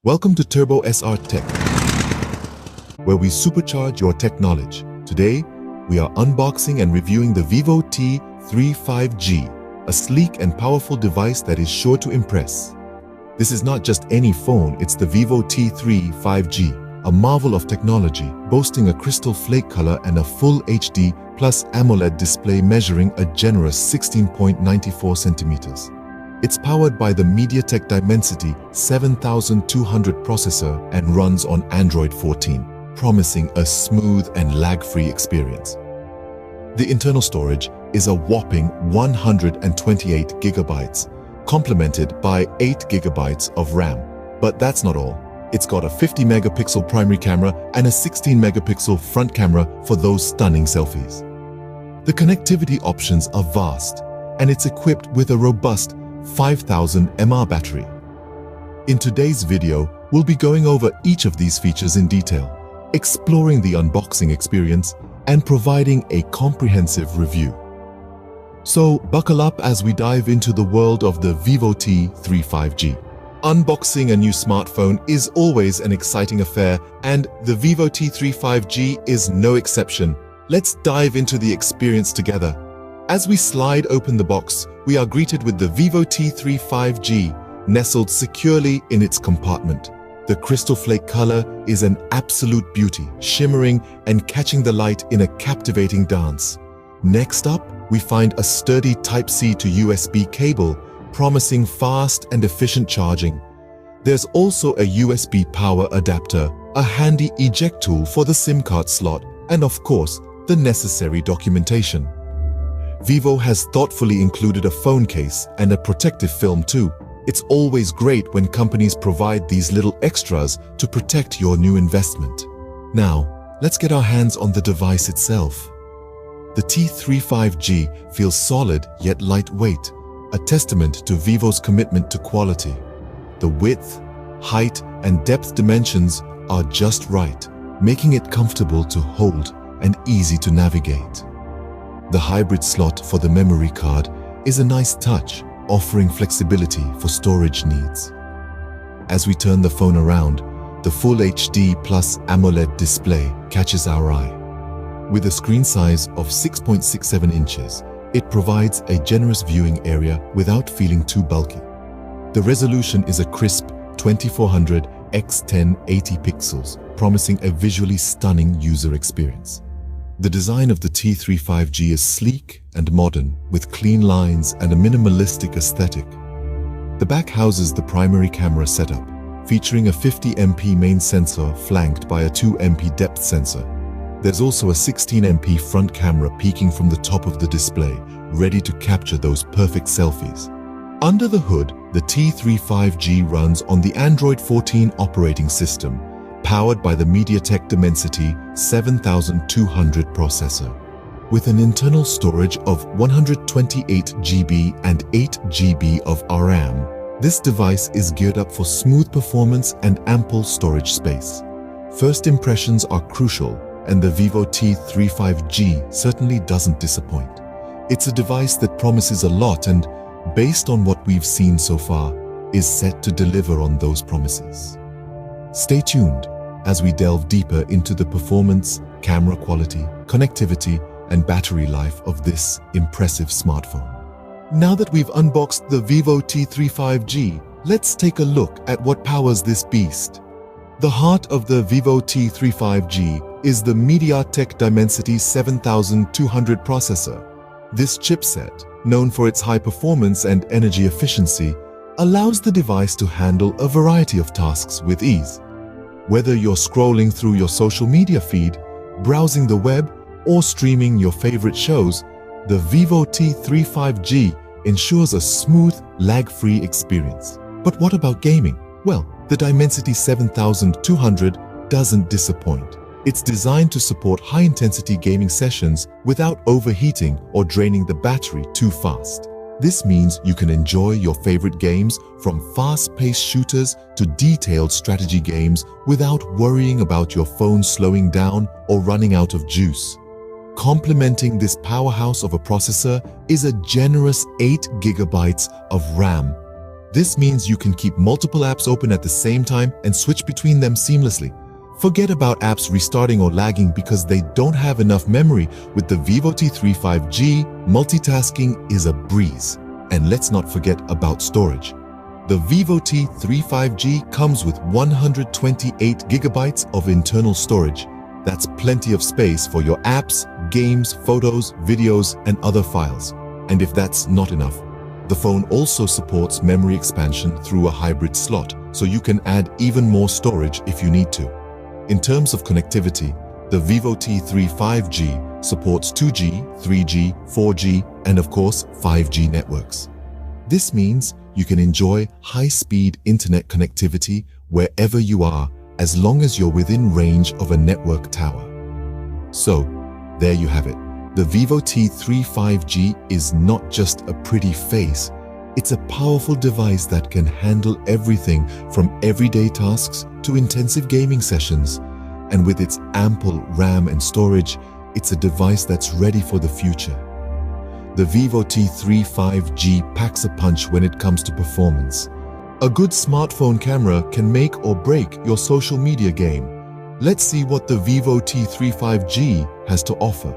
Welcome to Turbo SR Tech, where we supercharge your tech knowledge. Today, we are unboxing and reviewing the Vivo T3 5G, a sleek and powerful device that is sure to impress. This is not just any phone, it's the Vivo T3 5G, a marvel of technology, boasting a crystal flake color and a full HD plus AMOLED display measuring a generous 16.94 centimeters. It's powered by the MediaTek Dimensity 7200 processor and runs on Android 14, promising a smooth and lag-free experience. The internal storage is a whopping 128 gigabytes, complemented by 8 gigabytes of RAM. But that's not all. It's got a 50 megapixel primary camera and a 16 megapixel front camera for those stunning selfies. The connectivity options are vast, and it's equipped with a robust 5000 mAh battery. In today's video, we'll be going over each of these features in detail, exploring the unboxing experience and providing a comprehensive review. So buckle up as we dive into the world of the Vivo T3 5G. Unboxing a new smartphone is always an exciting affair, and the Vivo T3 5G is no exception. Let's dive into the experience together. As we slide open the box, we are greeted with the Vivo T3 5G, nestled securely in its compartment. The crystal flake color is an absolute beauty, shimmering and catching the light in a captivating dance. Next up, we find a sturdy Type-C to USB cable, promising fast and efficient charging. There's also a USB power adapter, a handy eject tool for the SIM card slot, and of course, the necessary documentation. Vivo has thoughtfully included a phone case and a protective film too. It's always great when companies provide these little extras to protect your new investment. Now, let's get our hands on the device itself. The T3 5G feels solid yet lightweight, a testament to Vivo's commitment to quality. The width, height, and depth dimensions are just right, making it comfortable to hold and easy to navigate. The hybrid slot for the memory card is a nice touch, offering flexibility for storage needs. As we turn the phone around, the Full HD plus AMOLED display catches our eye. With a screen size of 6.67 inches, it provides a generous viewing area without feeling too bulky. The resolution is a crisp 2400 x 1080 pixels, promising a visually stunning user experience. The design of the T3 5G is sleek and modern, with clean lines and a minimalistic aesthetic. The back houses the primary camera setup, featuring a 50MP main sensor flanked by a 2MP depth sensor. There's also a 16MP front camera peeking from the top of the display, ready to capture those perfect selfies. Under the hood, the T3 5G runs on the Android 14 operating system, powered by the MediaTek Dimensity 7200 processor. With an internal storage of 128 GB and 8 GB of RAM, this device is geared up for smooth performance and ample storage space. First impressions are crucial, and the Vivo T3 5G certainly doesn't disappoint. It's a device that promises a lot and, based on what we've seen so far, is set to deliver on those promises. Stay tuned as we delve deeper into the performance, camera quality, connectivity, and battery life of this impressive smartphone. Now that we've unboxed the Vivo T3 5G, let's take a look at what powers this beast. The heart of the Vivo T3 5G is the MediaTek Dimensity 7200 processor. This chipset, known for its high performance and energy efficiency, allows the device to handle a variety of tasks with ease. Whether you're scrolling through your social media feed, browsing the web, or streaming your favorite shows, the Vivo T3 5G ensures a smooth, lag-free experience. But what about gaming? Well, the Dimensity 7200 doesn't disappoint. It's designed to support high-intensity gaming sessions without overheating or draining the battery too fast. This means you can enjoy your favorite games, from fast-paced shooters to detailed strategy games, without worrying about your phone slowing down or running out of juice. Complementing this powerhouse of a processor is a generous 8 GB of RAM. This means you can keep multiple apps open at the same time and switch between them seamlessly. Forget about apps restarting or lagging because they don't have enough memory. With the Vivo T3 5G, multitasking is a breeze. And let's not forget about storage. The Vivo T3 5G comes with 128 gigabytes of internal storage. That's plenty of space for your apps, games, photos, videos, and other files. And if that's not enough, the phone also supports memory expansion through a hybrid slot, so you can add even more storage if you need to. In terms of connectivity, the Vivo T3 5G supports 2G, 3G, 4G, and of course 5G networks. This means you can enjoy high-speed internet connectivity wherever you are, as long as you're within range of a network tower. So, there you have it. The Vivo T3 5G is not just a pretty face, it's a powerful device that can handle everything from everyday tasks to intensive gaming sessions. And with its ample RAM and storage, it's a device that's ready for the future. The Vivo T3 5G packs a punch when it comes to performance. A good smartphone camera can make or break your social media game. Let's see what the Vivo T3 5G has to offer.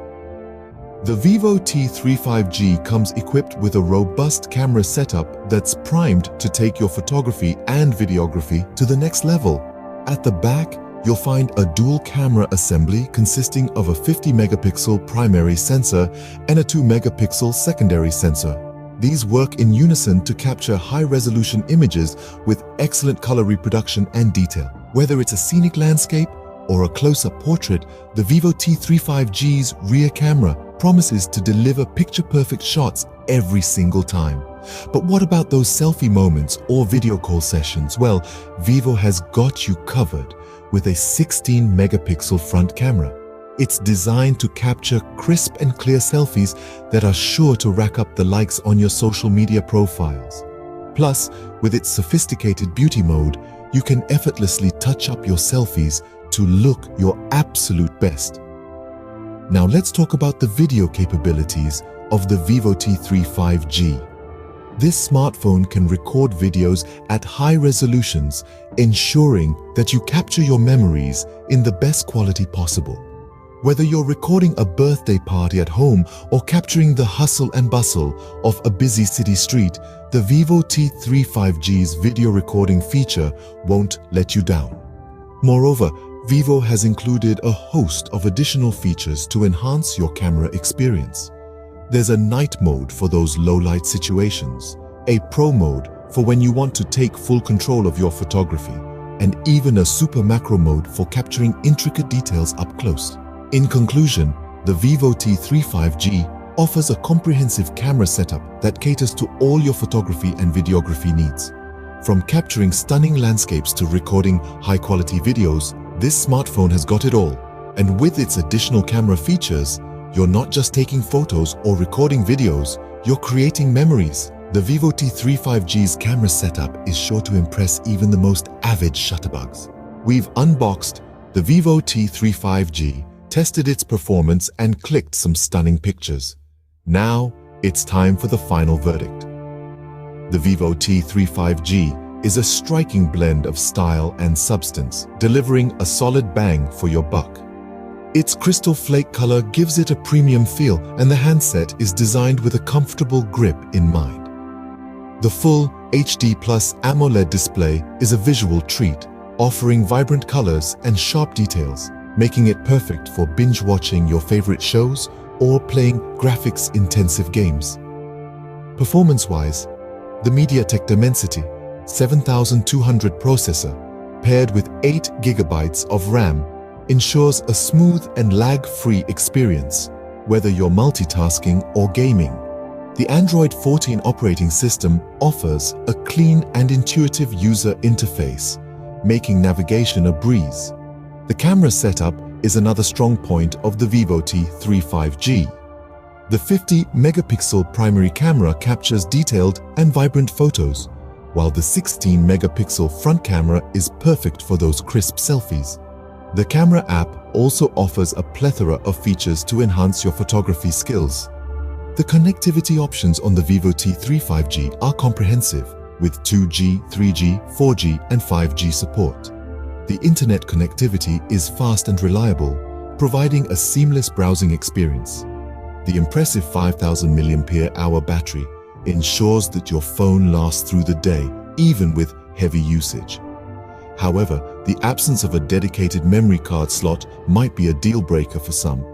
The Vivo T3 5G comes equipped with a robust camera setup that's primed to take your photography and videography to the next level. At the back, you'll find a dual camera assembly consisting of a 50-megapixel primary sensor and a 2-megapixel secondary sensor. These work in unison to capture high-resolution images with excellent color reproduction and detail. Whether it's a scenic landscape or a close-up portrait, the Vivo T3 5G's rear camera promises to deliver picture-perfect shots every single time. But what about those selfie moments or video call sessions? Well, Vivo has got you covered with a 16-megapixel front camera. It's designed to capture crisp and clear selfies that are sure to rack up the likes on your social media profiles. Plus, with its sophisticated beauty mode, you can effortlessly touch up your selfies to look your absolute best. Now let's talk about the video capabilities of the Vivo T3 5G. This smartphone can record videos at high resolutions, ensuring that you capture your memories in the best quality possible. Whether you're recording a birthday party at home or capturing the hustle and bustle of a busy city street, the Vivo T3 5G's video recording feature won't let you down. Moreover, Vivo has included a host of additional features to enhance your camera experience. There's a night mode for those low-light situations, a pro mode for when you want to take full control of your photography, and even a super macro mode for capturing intricate details up close. In conclusion, the Vivo T3 5G offers a comprehensive camera setup that caters to all your photography and videography needs. From capturing stunning landscapes to recording high-quality videos, this smartphone has got it all. And with its additional camera features, you're not just taking photos or recording videos, you're creating memories. The Vivo T3 5G's camera setup is sure to impress even the most avid shutterbugs. We've unboxed the Vivo T3 5G, tested its performance, and clicked some stunning pictures. Now, it's time for the final verdict. The Vivo T3 5G is a striking blend of style and substance, delivering a solid bang for your buck. Its crystal flake color gives it a premium feel, and the handset is designed with a comfortable grip in mind. The full HD+ AMOLED display is a visual treat, offering vibrant colors and sharp details, making it perfect for binge-watching your favorite shows or playing graphics-intensive games. Performance-wise, the MediaTek Dimensity 7200 processor, paired with 8 GB of RAM, ensures a smooth and lag-free experience, whether you're multitasking or gaming. The Android 14 operating system offers a clean and intuitive user interface, making navigation a breeze. The camera setup is another strong point of the Vivo T3 5G. The 50-megapixel primary camera captures detailed and vibrant photos, while the 16-megapixel front camera is perfect for those crisp selfies. The camera app also offers a plethora of features to enhance your photography skills. The connectivity options on the Vivo T3 5G are comprehensive, with 2G, 3G, 4G, and 5G support. The internet connectivity is fast and reliable, providing a seamless browsing experience. The impressive 5000 mAh battery ensures that your phone lasts through the day, even with heavy usage. However, the absence of a dedicated memory card slot might be a deal breaker for some.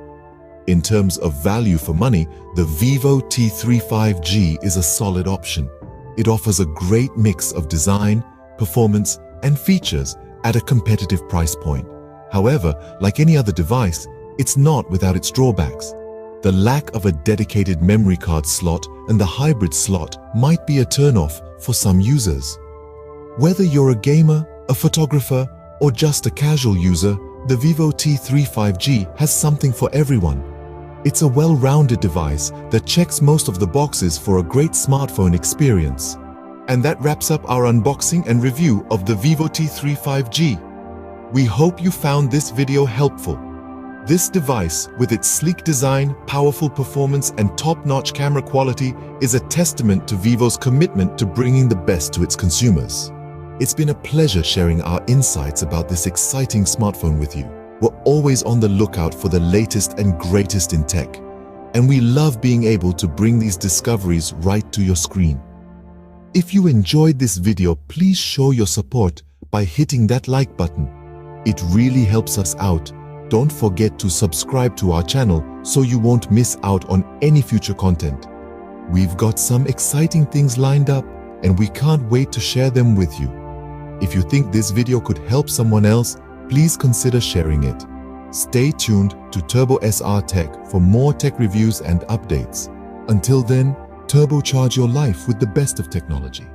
In terms of value for money, the Vivo T3 5G is a solid option. It offers a great mix of design, performance, and features at a competitive price point. However, like any other device, it's not without its drawbacks. The lack of a dedicated memory card slot and the hybrid slot might be a turn-off for some users. Whether you're a gamer, a photographer, or just a casual user, the Vivo T3 5G has something for everyone. It's a well-rounded device that checks most of the boxes for a great smartphone experience. And that wraps up our unboxing and review of the Vivo T3 5G. We hope you found this video helpful. This device, with its sleek design, powerful performance, and top-notch camera quality, is a testament to Vivo's commitment to bringing the best to its consumers. It's been a pleasure sharing our insights about this exciting smartphone with you. We're always on the lookout for the latest and greatest in tech, and we love being able to bring these discoveries right to your screen. If you enjoyed this video, please show your support by hitting that like button. It really helps us out. Don't forget to subscribe to our channel so you won't miss out on any future content. We've got some exciting things lined up, and we can't wait to share them with you. If you think this video could help someone else, please consider sharing it. Stay tuned to Turbo SR Tech for more tech reviews and updates. Until then, turbocharge your life with the best of technology.